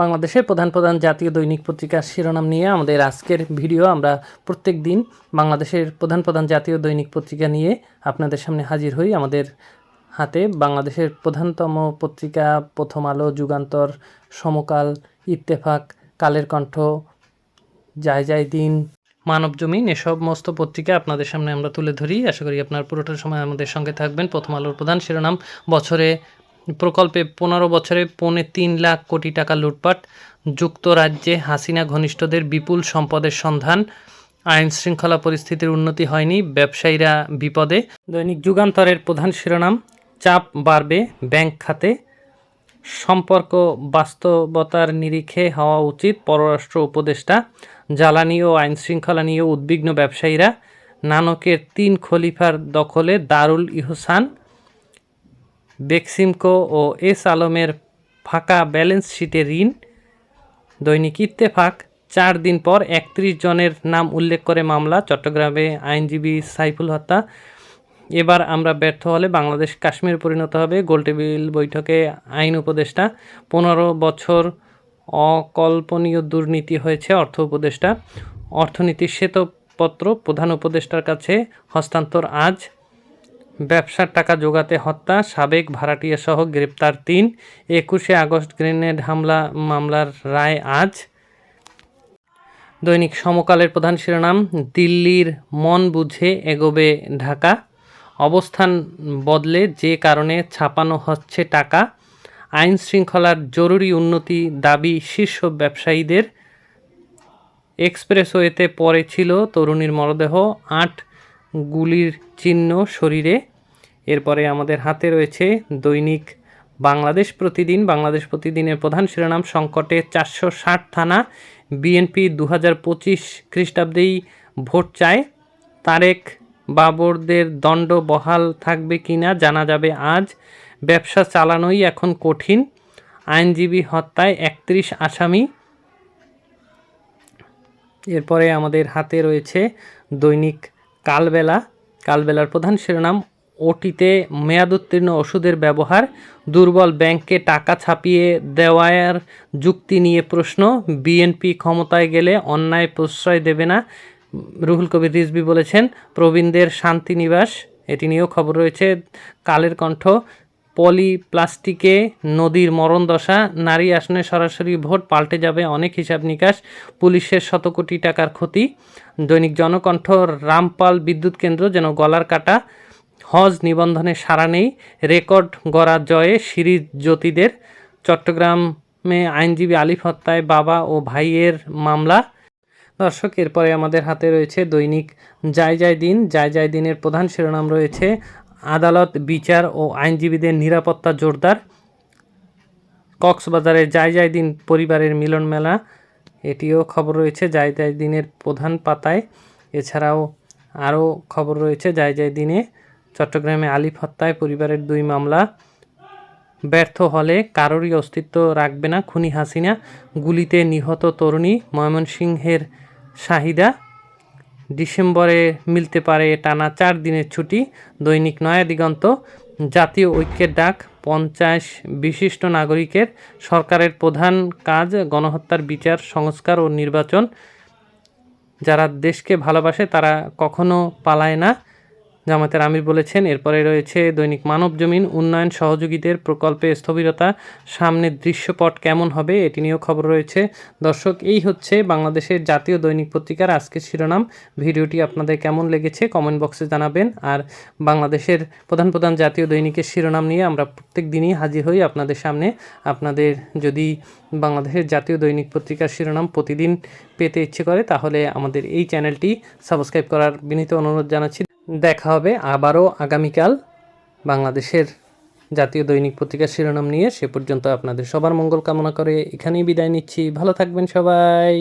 বাংলাদেশের প্রধান প্রধান জাতীয় দৈনিক পত্রিকার শিরোনাম নিয়ে আমাদের আজকের ভিডিও। আমরা প্রত্যেক দিন বাংলাদেশের প্রধান প্রধান জাতীয় দৈনিক পত্রিকা নিয়ে আপনাদের সামনে হাজির হই। আমাদের হাতে বাংলাদেশের প্রধানতম পত্রিকা প্রথম আলো, যুগান্তর, সমকাল, ইত্তেফাক, কালের কণ্ঠ, যায় যায় দিন, মানবজমিন, এসব সমস্ত পত্রিকা আপনাদের সামনে আমরা তুলে ধরি। আশা করি আপনার পুরোটা সময় আমাদের সঙ্গে থাকবেন। প্রথম আলোর প্রধান শিরোনাম, প্রকল্পে 15 বছরে 3.25 লাখ কোটি টাকা লুটপাট, যুক্তরাজ্যে হাসিনা ঘনিষ্ঠদের বিপুল সম্পদের সন্ধান, আইন শৃঙ্খলা পরিস্থিতির উন্নতি হয়নি, ব্যবসায়ীরা বিপদে। দৈনিক যুগান্তরের প্রধান শিরোনাম, চাপ বাড়বে ব্যাংক খাতে, সম্পর্ক বাস্তবতার নিরিখে হওয়া উচিত পররাষ্ট্র উপদেষ্টা, জ্বালানি ও আইন শৃঙ্খলা নিয়ে উদ্বিগ্ন ব্যবসায়ীরা, নানকের 3 খলিফার দখলে দারুল ইহসান, বেক্সিমকো ও এস আলমের ফাঁকা ব্যালেন্স শিটে ঋণ। দৈনিক ইত্তেফাক, 4 দিন পর 31 জনের নাম উল্লেখ করে মামলা, চট্টগ্রামে আইনজীবী সাইফুল হত্যা। এবার আমরা ব্যর্থ হলে বাংলাদেশ কাশ্মীর পরিণত হবে, গোলটেবিল বৈঠকে আইন উপদেষ্টা। 15 বছর অকল্পনীয় দুর্নীতি হয়েছে, অর্থ উপদেষ্টা। অর্থনীতির শ্বেতপত্র প্রধান উপদেষ্টার কাছে হস্তান্তর আজ। ব্যবসার টাকা জোগাতে হত্যা, সাবেক ভাড়াটিয়া সহ গ্রেপ্তার 3। 21শে আগস্ট গ্রেনেড হামলা মামলার রায় আজ। দৈনিক সমকালের প্রধান শিরোনাম, দিল্লির মন বুঝে এগোবে ঢাকা, অবস্থান বদলে যে কারণে ছাপানো হচ্ছে টাকা, আইন শৃঙ্খলার জরুরি উন্নতি দাবি শীর্ষ ব্যবসায়ীদের। এক্সপ্রেসওয়েতে পড়ে ছিল তরুণীর মরদেহ, 8 গুলির চিহ্ন শরীরে। এরপরে আমাদের হাতে রয়েছে দৈনিক বাংলাদেশ প্রতিদিন। বাংলাদেশ প্রতিদিনের প্রধান শিরোনাম, সংকটে 460 থানা, বিএনপি 2025 খ্রিস্টাব্দেই ভোট চায়, তারেক বাবরদের দণ্ড বহাল থাকবে কিনা জানা যাবে আজ, ব্যবসা চালানোই এখন কঠিন, আইনজীবী হত্যায় 31 আসামি। এরপরে আমাদের হাতে রয়েছে দৈনিক কালবেলার প্রধান শিরোনাম, ওটিতে মেয়াদোত্তীর্ণ ওষুধের ব্যবহার, দুর্বল ব্যাংকে টাকা ছাপিয়ে দেওয়ার যুক্তি নিয়ে প্রশ্ন, বিএনপি ক্ষমতায় গেলে অন্যায় প্রশ্রয় দেবে না, রুহুল কবির রিজভী বলেছেন। প্রবীণদের শান্তিনিবাস, এটি নিয়েও খবর রয়েছে কালের কণ্ঠ। পলিপ্লাস্টিকে নদীর মরণ দশা, নারী আসনে সরাসরি ভোট পাল্টে যাবে অনেক হিসাব নিকাশ, পুলিশের শত কোটি টাকার ক্ষতি। দৈনিক জনকণ্ঠ, রামপাল বিদ্যুৎ কেন্দ্র যেন গলার কাটা, হজ নিবন্ধনে সাড়া নেই, রেকর্ড গড়া জয়ে সিরিজ জ্যোতিদের। চট্টগ্রামে আইনজীবী আলিফ হত্যায় বাবা ও ভাইয়ের মামলা। দর্শক, এরপরে আমাদের হাতে রয়েছে দৈনিক যায় যায় দিনের প্রধান শিরোনাম রয়েছে, আদালত, বিচার ও আইনজীবীদের নিরাপত্তা জোরদার। কক্সবাজারে যায় যায় দিন পরিবারের মিলন মেলা, এটিও খবর রয়েছে যায় যায় দিনের প্রধান পাতায়। এছাড়াও আরও খবর রয়েছে যায় যায় দিনে। চট্টগ্রামে আলিফ হত্যায় পরিবারের 2 মামলা, ব্যর্থ হলে কারোরই অস্তিত্ব রাখবে না খুনি হাসিনা, গুলিতে নিহত তরুণী ময়মনসিংহের শাহিদা। ডিসেম্বরে মিলতে পারে টানা 4 দিনের ছুটি। দৈনিক নয়া দিগন্ত, জাতীয় ঐক্যের ডাক 50 বিশিষ্ট নাগরিকের, সরকারের প্রধান কাজ গণহত্যার বিচার, সংস্কার ও নির্বাচন। যারা দেশকে ভালোবাসে তারা কখনো পালায় না, জামায়াতের আমির বলেছেন। এরপরে রয়েছে দৈনিক মানবজমিন, উন্নয়ন সহযোগীদের প্রকল্পে স্থবিরতা, সামনের দৃশ্যপট কেমন হবে, এটি নিয়েও খবর রয়েছে। দর্শক, এই হচ্ছে বাংলাদেশের জাতীয় দৈনিক পত্রিকার আজকের শিরোনাম। ভিডিওটি আপনাদের কেমন লেগেছে কমেন্ট বক্সে জানাবেন। আর বাংলাদেশের প্রধান প্রধান জাতীয় দৈনিকের শিরোনাম নিয়ে আমরা প্রত্যেক দিনই হাজির হই আপনাদের সামনে। আপনাদের যদি বাংলাদেশের জাতীয় দৈনিক পত্রিকার শিরোনাম প্রতিদিন পেতে ইচ্ছে করে তাহলে আমাদের এই চ্যানেলটি সাবস্ক্রাইব করার বিনীত অনুরোধ জানাচ্ছি। দেখা হবে আবারও আগামীকাল বাংলাদেশের জাতীয় দৈনিক পত্রিকার শিরোনাম নিয়ে। সে পর্যন্ত আপনাদের সবার মঙ্গল কামনা করে এখানেই বিদায় নিচ্ছি। ভালো থাকবেন সবাই।